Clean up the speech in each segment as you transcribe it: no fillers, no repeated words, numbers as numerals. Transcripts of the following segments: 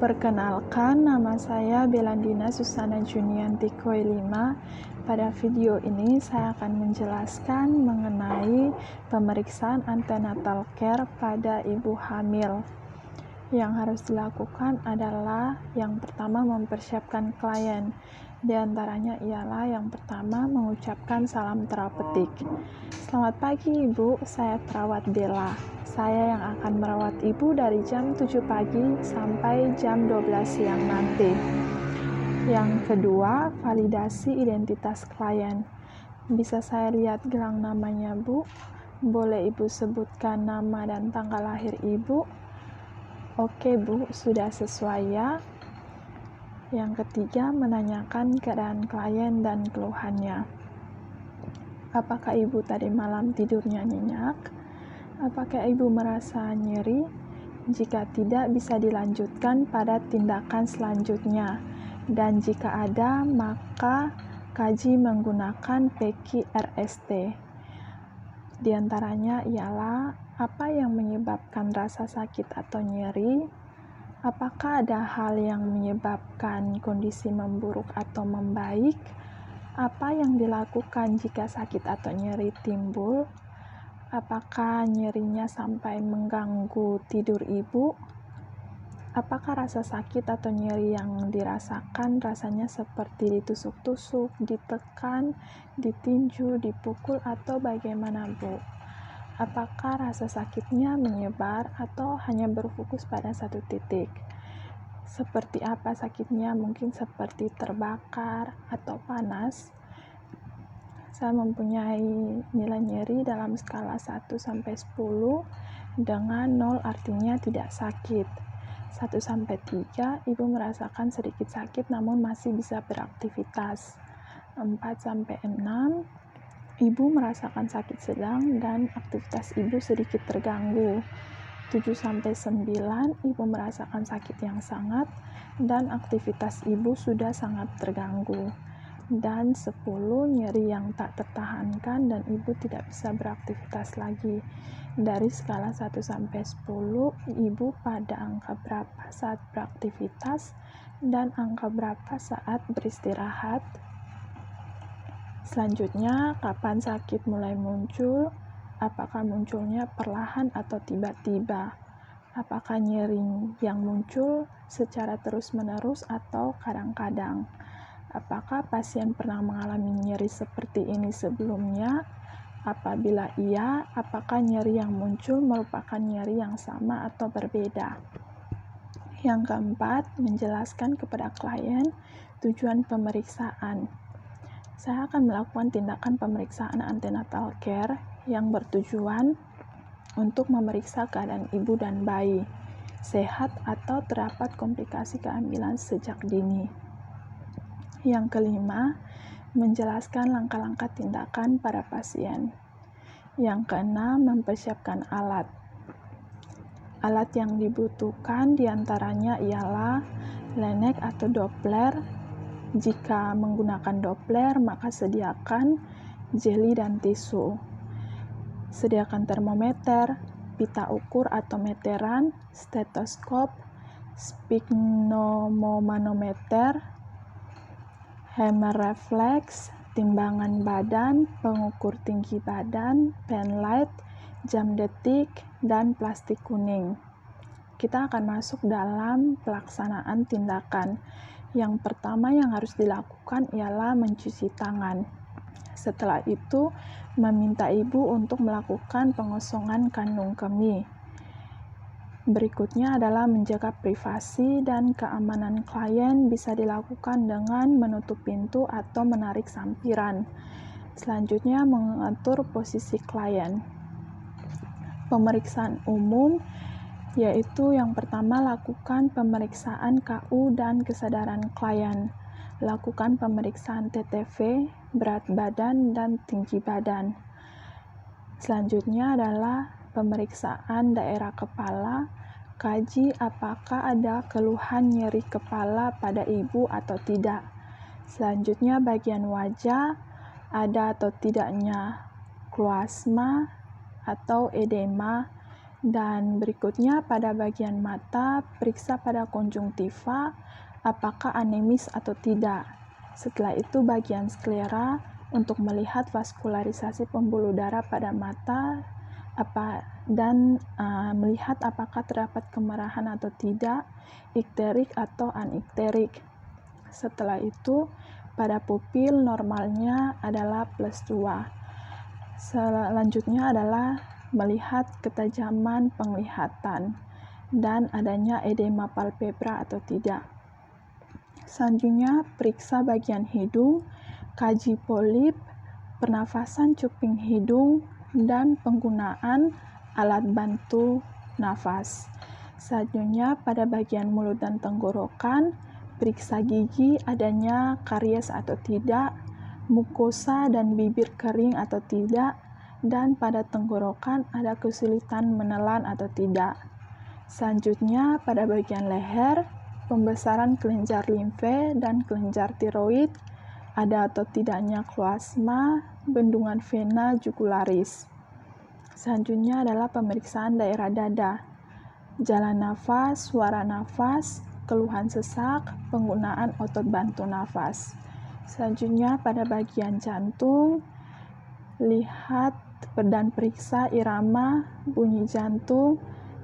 Perkenalkan, nama saya Belandina Susana Junianti Koilima. Pada video ini saya akan menjelaskan mengenai pemeriksaan antenatal care pada ibu hamil. Yang harus dilakukan adalah yang pertama mempersiapkan klien. Di antaranya ialah yang pertama mengucapkan salam terapeutik. Selamat pagi Ibu, saya perawat Bella. Saya yang akan merawat Ibu dari jam 7 pagi sampai jam 12 siang nanti. Yang kedua, validasi identitas klien. Bisa saya lihat gelang namanya Bu? Boleh Ibu sebutkan nama dan tanggal lahir Ibu? Oke Bu, sudah sesuai ya. Yang ketiga, menanyakan keadaan klien dan keluhannya. Apakah Ibu tadi malam tidurnya nyenyak? Apakah Ibu merasa nyeri? Jika tidak, bisa dilanjutkan pada tindakan selanjutnya. Dan jika ada, maka kaji menggunakan PQRST. Di antaranya ialah apa yang menyebabkan rasa sakit atau nyeri, apakah ada hal yang menyebabkan kondisi memburuk atau membaik, apa yang dilakukan jika sakit atau nyeri timbul, apakah nyerinya sampai mengganggu tidur ibu, apakah rasa sakit atau nyeri yang dirasakan rasanya seperti ditusuk-tusuk, ditekan, ditinju, dipukul, atau bagaimana Bu? Apakah rasa sakitnya menyebar atau hanya berfokus pada satu titik? Seperti apa sakitnya? Mungkin seperti terbakar atau panas. Saya mempunyai nilai nyeri dalam skala 1 sampai 10 dengan 0 artinya tidak sakit. 1 sampai 3 Ibu merasakan sedikit sakit namun masih bisa beraktivitas. 4 sampai 6 Ibu merasakan sakit sedang dan aktivitas Ibu sedikit terganggu. 7 sampai 9 Ibu merasakan sakit yang sangat dan aktivitas Ibu sudah sangat terganggu. Dan 10 nyeri yang tak tertahankan dan Ibu tidak bisa beraktivitas lagi. Dari skala 1 sampai 10, Ibu pada angka berapa saat beraktivitas dan angka berapa saat beristirahat? Selanjutnya, kapan sakit mulai muncul? Apakah munculnya perlahan atau tiba-tiba? Apakah nyeri yang muncul secara terus-menerus atau kadang-kadang? Apakah pasien pernah mengalami nyeri seperti ini sebelumnya? Apabila iya, apakah nyeri yang muncul merupakan nyeri yang sama atau berbeda? Yang keempat, menjelaskan kepada klien tujuan pemeriksaan. Saya akan melakukan tindakan pemeriksaan antenatal care yang bertujuan untuk memeriksa keadaan ibu dan bayi, sehat atau terdapat komplikasi kehamilan sejak dini. Yang kelima, menjelaskan langkah-langkah tindakan para pasien. Yang keenam, mempersiapkan alat. Alat yang dibutuhkan diantaranya ialah Lennec atau Doppler. Jika menggunakan Doppler, maka sediakan jeli dan tisu. Sediakan termometer, pita ukur atau meteran, stetoskop, sphygmomanometer, hammer reflex, timbangan badan, pengukur tinggi badan, pen light, jam detik, dan plastik kuning. Kita akan masuk dalam pelaksanaan tindakan. Yang pertama yang harus dilakukan ialah mencuci tangan. Setelah itu, meminta ibu untuk melakukan pengosongan kandung kemih. Berikutnya adalah menjaga privasi dan keamanan klien bisa dilakukan dengan menutup pintu atau menarik sampiran. Selanjutnya, mengatur posisi klien. Pemeriksaan umum yaitu yang pertama lakukan pemeriksaan KU dan kesadaran klien. Lakukan pemeriksaan TTV, berat badan, dan tinggi badan. Selanjutnya adalah pemeriksaan daerah kepala, kaji apakah ada keluhan nyeri kepala pada ibu atau tidak. Selanjutnya bagian wajah, ada atau tidaknya kloasma atau edema Dan berikutnya pada bagian mata, periksa pada konjungtiva apakah anemis atau tidak. Setelah itu bagian sklera untuk melihat vaskularisasi pembuluh darah pada mata dan melihat apakah terdapat kemerahan atau tidak, ikterik atau anikterik. Setelah itu pada pupil normalnya adalah +2. Selanjutnya adalah melihat ketajaman penglihatan dan adanya edema palpebra atau tidak. Selanjutnya, periksa bagian hidung, kaji polip, pernafasan cuping hidung, dan penggunaan alat bantu nafas. Selanjutnya, pada bagian mulut dan tenggorokan, periksa gigi adanya karies atau tidak, mukosa dan bibir kering atau tidak, dan pada tenggorokan ada kesulitan menelan atau tidak. Selanjutnya, pada bagian leher, pembesaran kelenjar limfe dan kelenjar tiroid, ada atau tidaknya kloasma, bendungan vena jugularis. Selanjutnya adalah pemeriksaan daerah dada, jalan nafas, suara nafas, keluhan sesak, penggunaan otot bantu nafas. Selanjutnya pada bagian jantung, lihat dan periksa irama, bunyi jantung,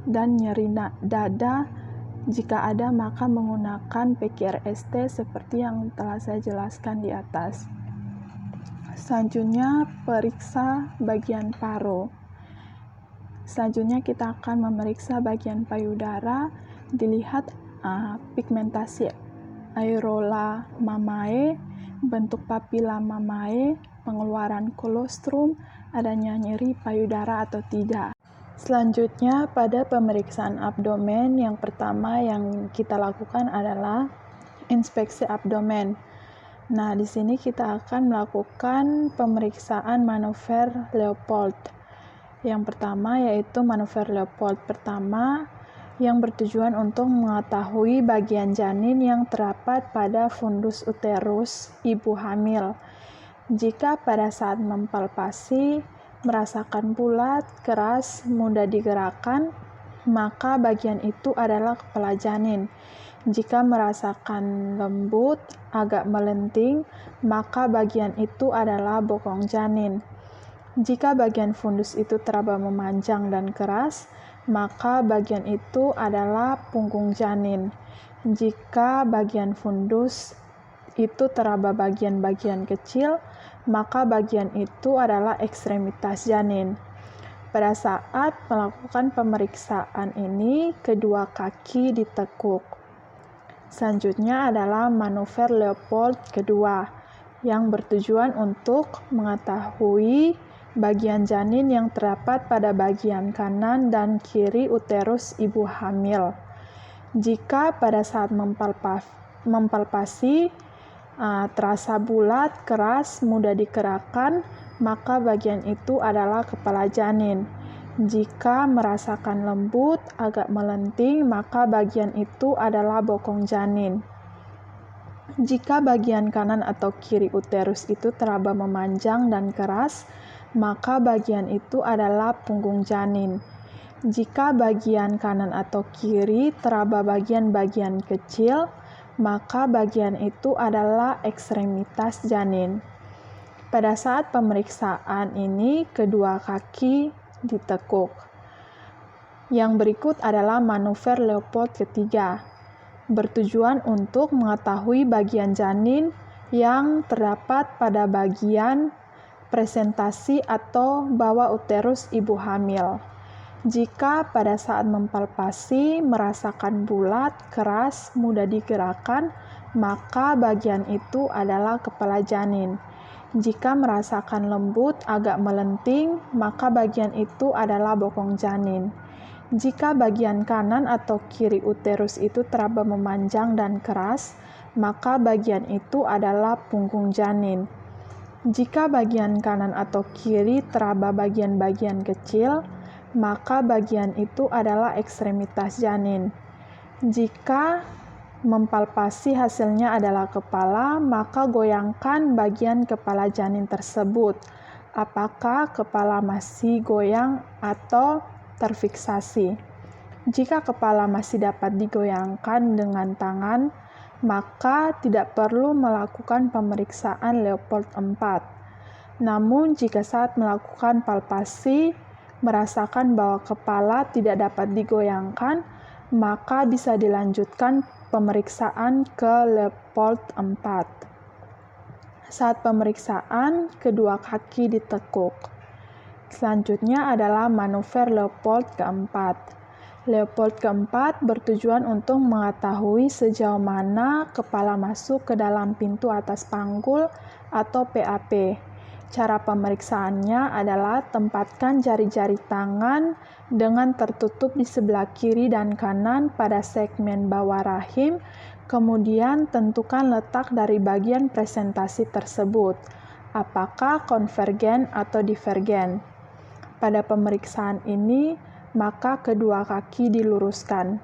dan nyeri dada. Jika ada maka menggunakan PQRST seperti yang telah saya jelaskan di atas. Selanjutnya periksa bagian paru. Selanjutnya kita akan memeriksa bagian payudara, dilihat pigmentasi areola mamae, bentuk papila mamae, pengeluaran kolostrum, adanya nyeri payudara atau tidak. Selanjutnya pada pemeriksaan abdomen, yang pertama yang kita lakukan adalah inspeksi abdomen. Nah, di sini kita akan melakukan pemeriksaan manuver Leopold. Yang pertama yaitu manuver Leopold pertama yang bertujuan untuk mengetahui bagian janin yang terdapat pada fundus uterus ibu hamil. Jika pada saat mempalpasi merasakan bulat, keras, mudah digerakkan, maka bagian itu adalah kepala janin. Jika merasakan lembut, agak melenting, maka bagian itu adalah bokong janin. Jika bagian fundus itu teraba memanjang dan keras, maka bagian itu adalah punggung janin. Jika bagian fundus itu teraba bagian-bagian kecil, maka bagian itu adalah ekstremitas janin. Pada saat melakukan pemeriksaan ini, kedua kaki ditekuk. Selanjutnya adalah manuver Leopold kedua, yang bertujuan untuk mengetahui bagian janin yang terdapat pada bagian kanan dan kiri uterus ibu hamil. Jika pada saat mempalpasi terasa bulat, keras, mudah digerakkan, maka bagian itu adalah kepala janin. Jika merasakan lembut, agak melenting, maka bagian itu adalah bokong janin. Jika bagian kanan atau kiri uterus itu teraba memanjang dan keras, maka bagian itu adalah punggung janin. Jika bagian kanan atau kiri teraba bagian-bagian kecil, maka bagian itu adalah ekstremitas janin. Pada saat pemeriksaan ini, kedua kaki ditekuk. Yang berikut adalah manuver Leopold ketiga, bertujuan untuk mengetahui bagian janin yang terdapat pada bagian presentasi atau bawah uterus ibu hamil. Jika pada saat mempalpasi merasakan bulat, keras, mudah digerakkan, maka bagian itu adalah kepala janin. Jika merasakan lembut, agak melenting, maka bagian itu adalah bokong janin. Jika bagian kanan atau kiri uterus itu teraba memanjang dan keras, maka bagian itu adalah punggung janin. Jika bagian kanan atau kiri teraba bagian-bagian kecil, maka bagian itu adalah ekstremitas janin. Jika mempalpasi hasilnya adalah kepala, maka goyangkan bagian kepala janin tersebut. Apakah kepala masih goyang atau terfiksasi. Jika kepala masih dapat digoyangkan dengan tangan, maka tidak perlu melakukan pemeriksaan Leopold 4. Namun, jika saat melakukan palpasi merasakan bahwa kepala tidak dapat digoyangkan, maka bisa dilanjutkan pemeriksaan ke Leopold 4. Saat pemeriksaan, kedua kaki ditekuk. Selanjutnya adalah manuver Leopold keempat. Leopold keempat bertujuan untuk mengetahui sejauh mana kepala masuk ke dalam pintu atas panggul atau PAP. Cara pemeriksaannya adalah tempatkan jari-jari tangan dengan tertutup di sebelah kiri dan kanan pada segmen bawah rahim, kemudian tentukan letak dari bagian presentasi tersebut, apakah konvergen atau divergen. Pada pemeriksaan ini, maka kedua kaki diluruskan.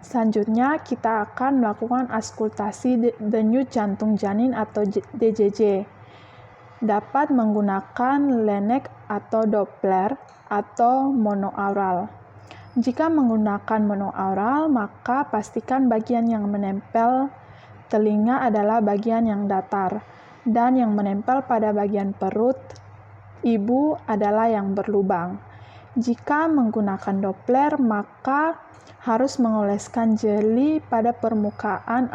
Selanjutnya, kita akan melakukan auskultasi denyut jantung janin atau DJJ. Dapat menggunakan Laennec atau Doppler atau monoaural. Jika menggunakan monoaural, maka pastikan bagian yang menempel telinga adalah bagian yang datar, dan yang menempel pada bagian perut ibu adalah yang berlubang. Jika menggunakan Doppler, maka harus mengoleskan jeli pada permukaan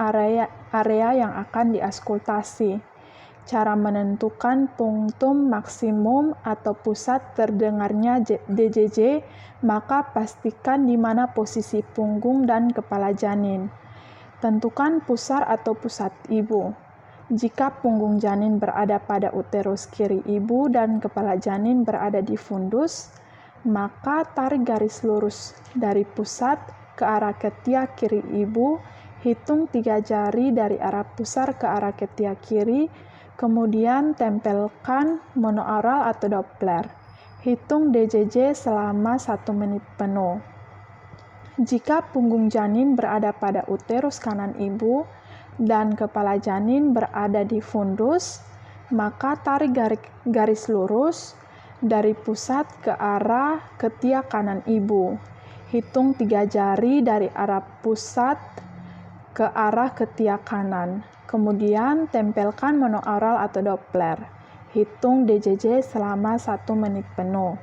area yang akan diauskultasi. Cara menentukan punktum maksimum atau pusat terdengarnya DJJ, maka pastikan di mana posisi punggung dan kepala janin. Tentukan pusar atau pusat ibu. Jika punggung janin berada pada uterus kiri ibu dan kepala janin berada di fundus, maka tarik garis lurus dari pusat ke arah ketiak kiri ibu, hitung 3 jari dari arah pusar ke arah ketiak kiri, kemudian tempelkan monoaural atau Doppler. Hitung DJJ selama 1 menit penuh. Jika punggung janin berada pada uterus kanan ibu dan kepala janin berada di fundus, maka tarik garis lurus dari pusat ke arah ketiak kanan ibu. Hitung 3 jari dari arah pusat ke arah ketiak kanan. Kemudian tempelkan monoaural atau Doppler. Hitung DJJ selama 1 menit penuh.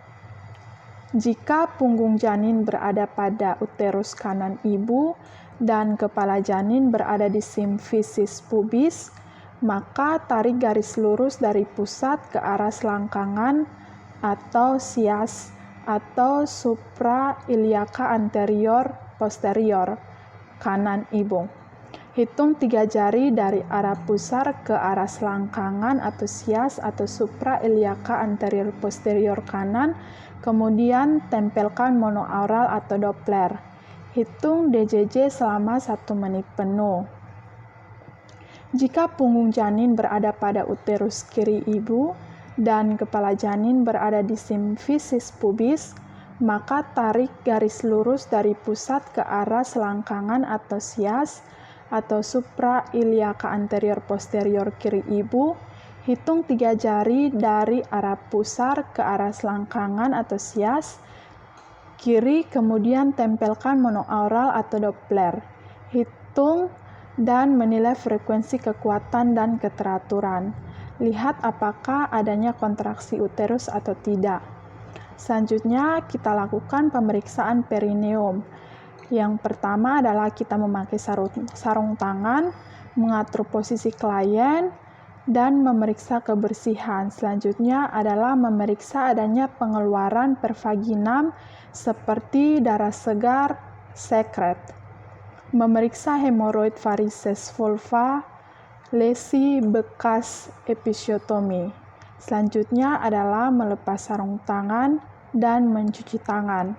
Jika punggung janin berada pada uterus kanan ibu dan kepala janin berada di simfisis pubis, maka tarik garis lurus dari pusat ke arah selangkangan atau sias atau suprailiaka anterior posterior kanan ibu. Hitung 3 jari dari arah pusar ke arah selangkangan atau sias atau suprailiaka anterior posterior kanan, kemudian tempelkan monoaural atau Doppler. Hitung DJJ selama 1 menit penuh. Jika punggung janin berada pada uterus kiri ibu dan kepala janin berada di simfisis pubis, maka tarik garis lurus dari pusat ke arah selangkangan atau sias atau suprailiaka anterior posterior kiri ibu, hitung 3 jari dari arah pusar ke arah selangkangan atau sias kiri, kemudian tempelkan monoaural atau Doppler. Hitung dan menilai frekuensi kekuatan dan keteraturan. Lihat apakah adanya kontraksi uterus atau tidak. Selanjutnya, kita lakukan pemeriksaan perineum. Yang pertama adalah kita memakai sarung tangan, mengatur posisi klien, dan memeriksa kebersihan. Selanjutnya adalah memeriksa adanya pengeluaran pervaginam seperti darah segar, sekret. Memeriksa hemoroid varises vulva, lesi bekas episiotomi. Selanjutnya adalah melepas sarung tangan dan mencuci tangan.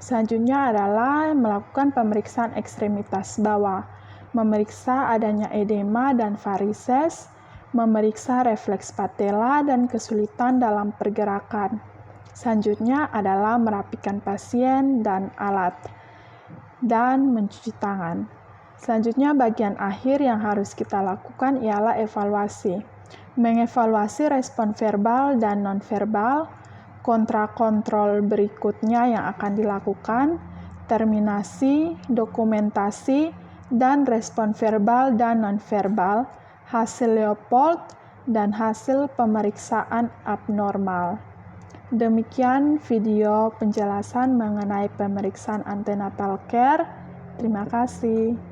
Selanjutnya adalah melakukan pemeriksaan ekstremitas bawah, memeriksa adanya edema dan varises, memeriksa refleks patella dan kesulitan dalam pergerakan. Selanjutnya adalah merapikan pasien dan alat, dan mencuci tangan. Selanjutnya, bagian akhir yang harus kita lakukan ialah evaluasi. Mengevaluasi respon verbal dan nonverbal, kontrakontrol berikutnya yang akan dilakukan, terminasi, dokumentasi, dan respon verbal dan nonverbal, hasil Leopold, dan hasil pemeriksaan abnormal. Demikian video penjelasan mengenai pemeriksaan antenatal care. Terima kasih.